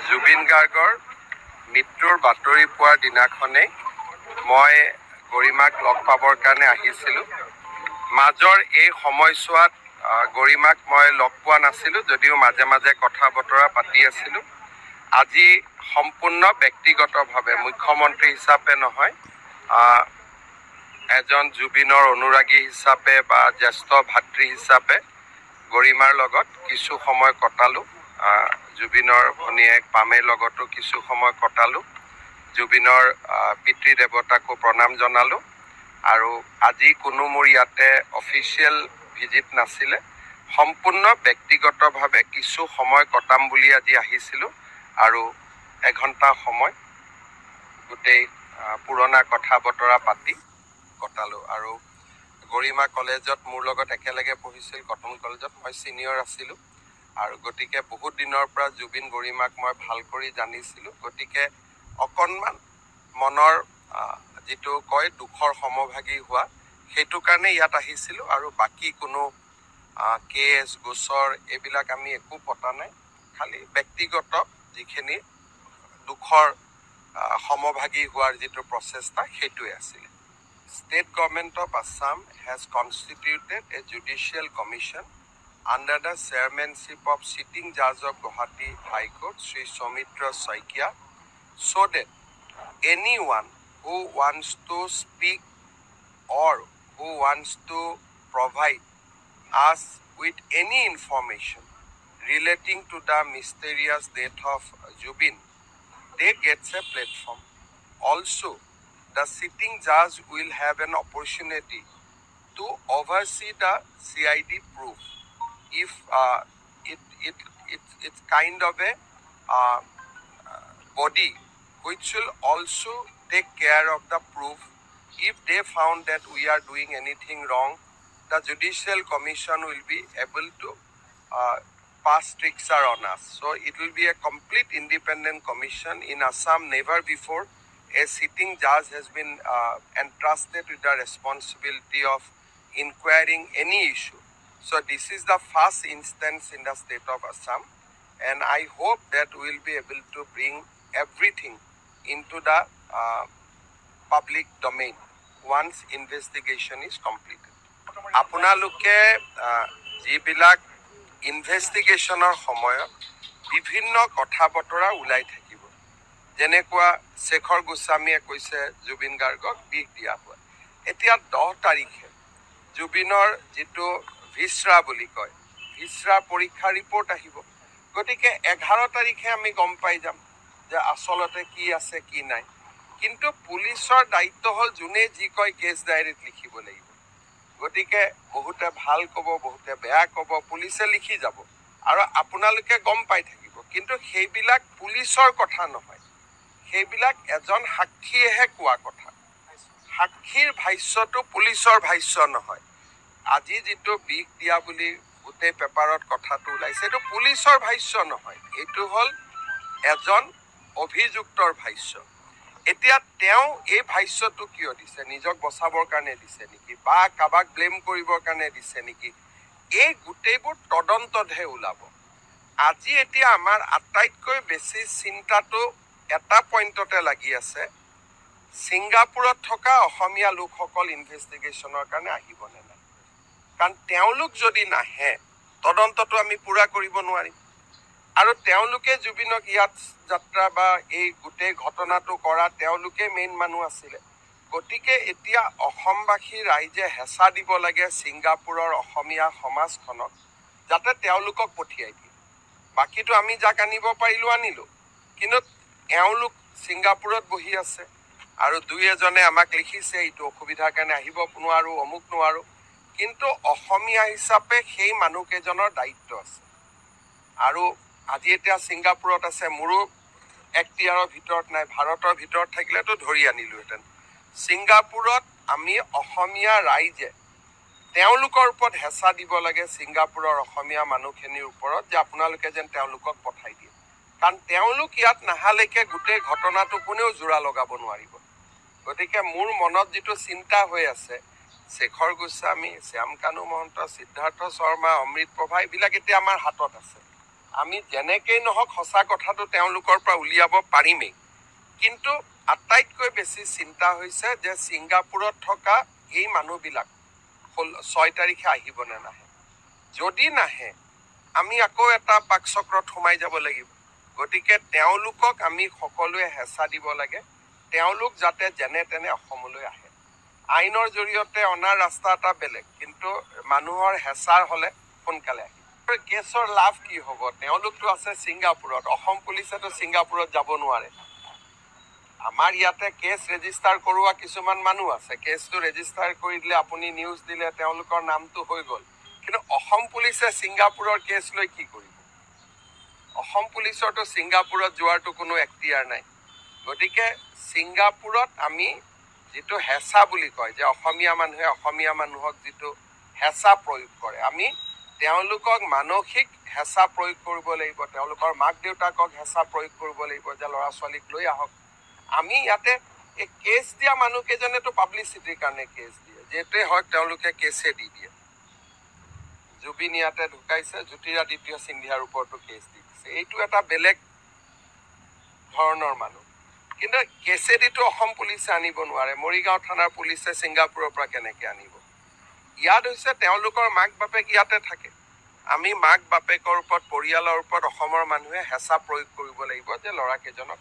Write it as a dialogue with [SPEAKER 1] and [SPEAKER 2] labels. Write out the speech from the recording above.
[SPEAKER 1] জুবিন গাৰ্গৰ মৃত্যুৰ বাতৰি পোৱাৰ দিনাখনেই মই গৰিমাক লগ পাবৰ কাৰণে আহিছিলোঁ। মাজৰ এই সময়ছোৱাত গৰিমাক মই লগ পোৱা নাছিলোঁ, যদিও মাজে মাজে কথা বতৰা পাতি আছিলোঁ। আজি সম্পূৰ্ণ ব্যক্তিগতভাৱে মুখ্যমন্ত্ৰী হিচাপে নহয়, এজন জুবিনৰ অনুৰাগী হিচাপে বা জ্যেষ্ঠ ভাতৃ হিচাপে গৰিমাৰ লগত কিছু সময় কটালোঁ। জুবিনৰ ভনীয়েক পামেৰ লগতো কিছু সময় কটালোঁ। জুবিনৰ পিতৃ দেৱতাকো প্ৰণাম জনালোঁ। আৰু আজি কোনো মোৰ ইয়াতে অফিচিয়েল ভিজিট নাছিলে, সম্পূৰ্ণ ব্যক্তিগতভাৱে কিছু সময় কটাম বুলি আজি আহিছিলোঁ। আৰু এঘণ্টা সময় গোটেই পুৰণা কথা বতৰা পাতি কটালোঁ। আৰু গৰিমা কলেজত মোৰ লগত একেলগে পঢ়িছিল, কটন কলেজত। মই ছিনিয়ৰ আছিলোঁ আৰু গতিকে বহুত দিনৰ পৰা জুবিন গৰিমাক মই ভাল কৰি জানিছিলোঁ। গতিকে অকণমান মনৰ যিটো কয় দুখৰ সমভাগী হোৱা, সেইটো কাৰণে ইয়াত আহিছিলোঁ। আৰু বাকী কোনো কেছ গোচৰ এইবিলাক আমি একো পতা নাই, খালি ব্যক্তিগত যিখিনি দুখৰ সমভাগী হোৱাৰ যিটো প্ৰচেষ্টা সেইটোৱে আছিলে। State Government of Assam has constituted a judicial commission under the chairmanship of sitting judge of Guwahati High Court, Sri Soumitra Saikia, so that anyone who wants to speak or who wants to provide us with any information relating to the mysterious death of Jubin, they get a platform. Also, the sitting judge will have an opportunity to oversee the CID proof. If it's kind of a body which will also take care of the proof. If they found that we are doing anything wrong, the Judicial Commission will be able to pass stricture on us. So it will be a complete independent commission. In Assam, never before a sitting judge has been entrusted with the responsibility of inquiring any issue. So this is the first instance in the state of Assam, and I hope that we will be able to bring everything into the public domain once investigation is completed. আপোনালোকে যিবিলাক ইনভেষ্টিগেশ্যনৰ সময়ত বিভিন্ন কথা বতৰা ওলাই থাকিব, যেনেকুৱা শেখৰ গোস্বামীয়ে কৈছে জুবিন গাৰ্গক বিষ দিয়া হোৱা। এতিয়া 10 তাৰিখে জুবিনৰ যিটো ভিছৰা বুলি কয়, ভিছৰা পৰীক্ষা ৰিপৰ্ট আহিব। গতিকে 11 তাৰিখে আমি গম পাই যাম যে আচলতে কি আছে কি নাই। কিন্তু পুলিচৰ দায়িত্ব হ'ল যোনে যি কয় কেছ ডায়েৰীত লিখিব লাগিব। গতিকে বহুতে ভাল ক'ব, বহুতে বেয়া ক'ব, পুলিচে লিখি যাব আৰু আপোনালোকে গম পাই থাকিব। কিন্তু সেইবিলাক পুলিচৰ কথা নহয়, সেইবিলাক এজন সাক্ষীয়েহে কোৱা কথা। সাক্ষীৰ ভাষ্যটো পুলিচৰ ভাষ্য নহয়। আজি যিটো বিষ দিয়া বুলি গোটেই পেপাৰত কথাটো ওলাইছে, এইটো পুলিচৰ ভাষ্য নহয়, এইটো হ'ল এজন অভিযুক্তৰ ভাষ্য। এতিয়া তেওঁ এই ভাষ্যটো কিয় দিছে? নিজক বচাবৰ কাৰণে দিছে নেকি, বা কাৰোবাক ব্লেম কৰিবৰ কাৰণে দিছে নেকি? এই গোটেইবোৰ তদন্ততহে ওলাব। আজি এতিয়া আমাৰ আটাইতকৈ বেছি চিন্তাটো এটা পইণ্টতে লাগি আছে, ছিংগাপুৰত থকা অসমীয়া লোকসকল ইনভেষ্টিগেশ্যনৰ কাৰণে আহিবনে নাই। কাৰণ তেওঁলোক যদি নাহে, তদন্তটো আমি পূৰা কৰিব নোৱাৰিম। আৰু তেওঁলোকে জুবিনক ইয়াত যাত্ৰা বা এই গোটেই ঘটনাটো কৰা তেওঁলোকে মেইন মানুহ আছিলে। গতিকে এতিয়া অসমবাসী ৰাইজে হেঁচা দিব লাগে ছিংগাপুৰৰ অসমীয়া সমাজখনক, যাতে তেওঁলোকক পঠিয়াই দিয়ে। বাকীটো আমি যাক আনিব পাৰিলোঁ আনিলোঁ, কিন্তু এওঁলোক ছিংগাপুৰত বহি আছে আৰু দুই এজনে আমাক লিখিছে এইটো অসুবিধাৰ কাৰণে আহিব নোৱাৰোঁ, অমুক নোৱাৰোঁ। কিন্তু অসমীয়া হিচাপে সেই মানুহকেইজনৰ দায়িত্ব আছে। আৰু আজি এতিয়া ছিংগাপুৰত আছে, মোৰো এখতিয়াৰৰ ভিতৰত নাই, ভাৰতৰ ভিতৰত থাকিলেতো ধৰি আনিলোহেঁতেন। ছিংগাপুৰত আমি অসমীয়া ৰাইজে তেওঁলোকৰ ওপৰত হেঁচা দিব লাগে, ছিংগাপুৰৰ অসমীয়া মানুহখিনিৰ ওপৰত, যে আপোনালোকে যেন তেওঁলোকক পঠাই দিয়ে। কাৰণ তেওঁলোক ইয়াত নাহালৈকে গোটেই ঘটনাটো কোনেও জোৰা লগাব নোৱাৰিব। গতিকে মোৰ মনত যিটো চিন্তা হৈ আছে, শেখৰ গোস্বামী, শ্যাম কানু মহন্ত, সিদ্ধাৰ্থ শৰ্মা, অমৃত প্ৰভা, এইবিলাক এতিয়া আমাৰ হাতত আছে। আমি যেনেকেই নহওক সঁচা কথাটো তেওঁলোকৰ পৰা উলিয়াব পাৰিমেই। কিন্তু আটাইতকৈ বেছি চিন্তা হৈছে যে ছিংগাপুৰত থকা এই মানুহবিলাক 6 তাৰিখে আহিব নে নাহে। যদি নাহে আমি আকৌ এটা পাকচক্ৰত সোমাই যাব লাগিব। গতিকে তেওঁলোকক আমি সকলোৱে হেঁচা দিব লাগে, তেওঁলোক যাতে যেনে তেনে অসমলৈ আহে। আইনৰ জৰিয়তে অনাৰ ৰাস্তা এটা বেলেগ, কিন্তু মানুহৰ হেঁচাৰ হ'লে সোনকালে আহে। কেছৰ লাভ কি হ'ব? তেওঁলোকতো আছে ছিংগাপুৰত, অসম পুলিচেতো ছিংগাপুৰত যাব নোৱাৰে। আমাৰ ইয়াতে কেছ ৰেজিষ্টাৰ কৰোৱা কিছুমান মানুহ আছে, কেছটো ৰেজিষ্টাৰ কৰি দিলে আপুনি নিউজ দিলে তেওঁলোকৰ নামটো হৈ গ'ল। কিন্তু অসম পুলিচে ছিংগাপুৰৰ কেছ লৈ কি কৰিব? অসম পুলিচৰতো ছিংগাপুৰত যোৱাৰতো কোনো এখতিয়াৰ নাই। গতিকে ছিংগাপুৰত আমি যিটো হেঁচা বুলি কয় যে অসমীয়া মানুহে অসমীয়া মানুহক যিটো হেঁচা প্ৰয়োগ কৰে, আমি তেওঁলোকক মানসিক হেঁচা প্ৰয়োগ কৰিব লাগিব, তেওঁলোকৰ মাক দেউতাকক হেঁচা প্ৰয়োগ কৰিব লাগিব যে ল'ৰা ছোৱালীক লৈ আহক। আমি ইয়াতে এই কেছ দিয়া মানুহকেইজনেতো পাব্লিচিটিৰ কাৰণে কেছ দিয়ে, যিটোৱে হওক তেওঁলোকে কেছে দি দিয়ে। জুবিন ইয়াতে ঢুকাইছে, জ্যোতিৰাদিত্য সিন্ধিয়াৰ ওপৰতো কেছ দি দিছে। এইটো এটা বেলেগ ধৰণৰ মানুহ। কিন্তু কেছেদিতো অসম পুলিচে আনিব নোৱাৰে। মৰিগাঁও থানাৰ পুলিচে ছিংগাপুৰৰ পৰা কেনেকে আনিব? ইয়াত হৈছে তেওঁলোকৰ মাক বাপেক ইয়াতে থাকে। আমি মাক বাপেকৰ ওপৰত, পৰিয়ালৰ ওপৰত অসমৰ মানুহে হেঁচা প্ৰয়োগ কৰিব লাগিব যে ল'ৰাকেইজনক